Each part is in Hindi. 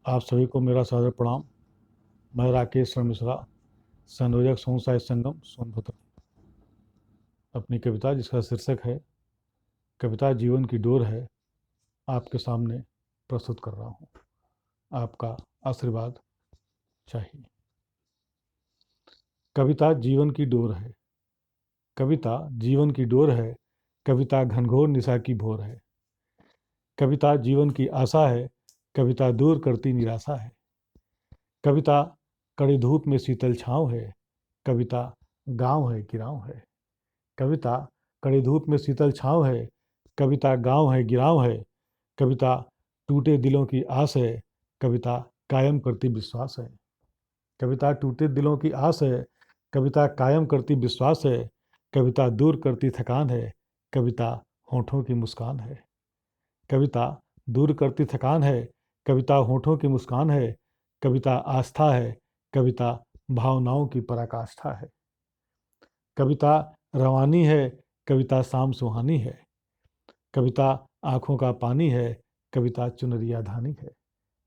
आप सभी को मेरा सादर प्रणाम। मैं राकेश शरण मिश्रा, संयोजक सोन साहित्य संगम सोनभद्र। अपनी कविता जिसका शीर्षक है कविता जीवन की डोर है, आपके सामने प्रस्तुत कर रहा हूँ। आपका आशीर्वाद चाहिए। कविता जीवन की डोर है, कविता जीवन की डोर है, कविता घनघोर निशा की भोर है। कविता जीवन की आशा है, कविता दूर करती निराशा है। कविता कड़ी धूप में शीतल छाँव है, कविता गाँव है गिराव है। कविता कड़ी धूप में शीतल छाँव है, कविता गाँव है गिराव है। कविता टूटे दिलों की आस है, कविता कायम करती विश्वास है। कविता टूटे दिलों की आस है, कविता कायम करती विश्वास है। कविता दूर करती थकान है, कविता होठों की मुस्कान है। कविता दूर करती थकान है, कविता होठों की मुस्कान है। कविता आस्था है, कविता भावनाओं की पराकाष्ठा है। कविता रवानी है, कविता शाम सुहानी है। कविता आँखों का पानी है, कविता चुनरिया धानी है।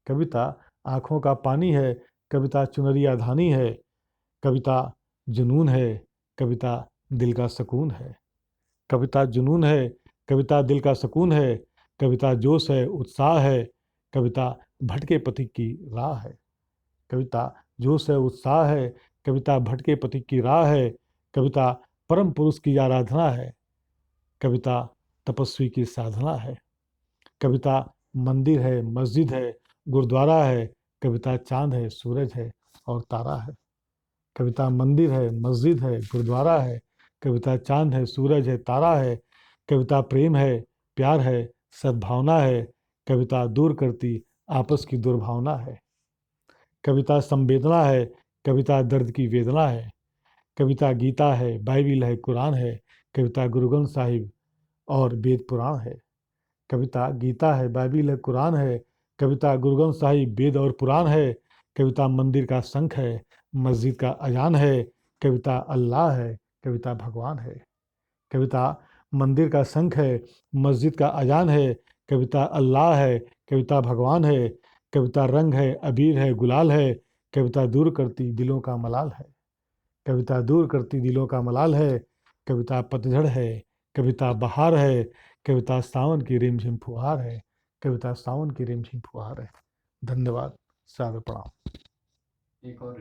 कविता आँखों का पानी है, कविता चुनरिया धानी है। कविता जुनून है, कविता दिल का सुकून है। कविता जुनून है, कविता दिल का सुकून है। कविता जोश है, उत्साह है, कविता भटके पथिक की राह है। कविता जोश है, उत्साह है, कविता भटके पथिक की राह है। कविता परम पुरुष की आराधना है, कविता तपस्वी की साधना है। कविता मंदिर है, मस्जिद है, गुरुद्वारा है। कविता चांद है, सूरज है और तारा है। कविता मंदिर है, मस्जिद है, गुरुद्वारा है। कविता चांद है, सूरज है, तारा है। कविता प्रेम है, प्यार है, सद्भावना है। कविता दूर करती आपस की दुर्भावना है। कविता संवेदना है, कविता दर्द की वेदना है। कविता गीता है, बाइबिल है, कुरान है। कविता गुरु ग्रंथ साहिब और वेद पुराण है। कविता गीता है, बाइबिल है, कुरान है। कविता गुरु ग्रंथ साहिब, वेद और पुराण है। कविता मंदिर का शंख है, मस्जिद का अजान है। कविता अल्लाह है, कविता भगवान है। कविता मंदिर का शंख है, मस्जिद का अजान है। कविता अल्लाह है, कविता भगवान है। कविता रंग है, अबीर है, गुलाल है। कविता दूर करती दिलों का मलाल है। कविता दूर करती दिलों का मलाल है। कविता पतझड़ है, कविता बहार है। कविता सावन की रिमझिम फुहार है। कविता सावन की रिमझिम फुहार है। धन्यवाद। सादर प्रणाम।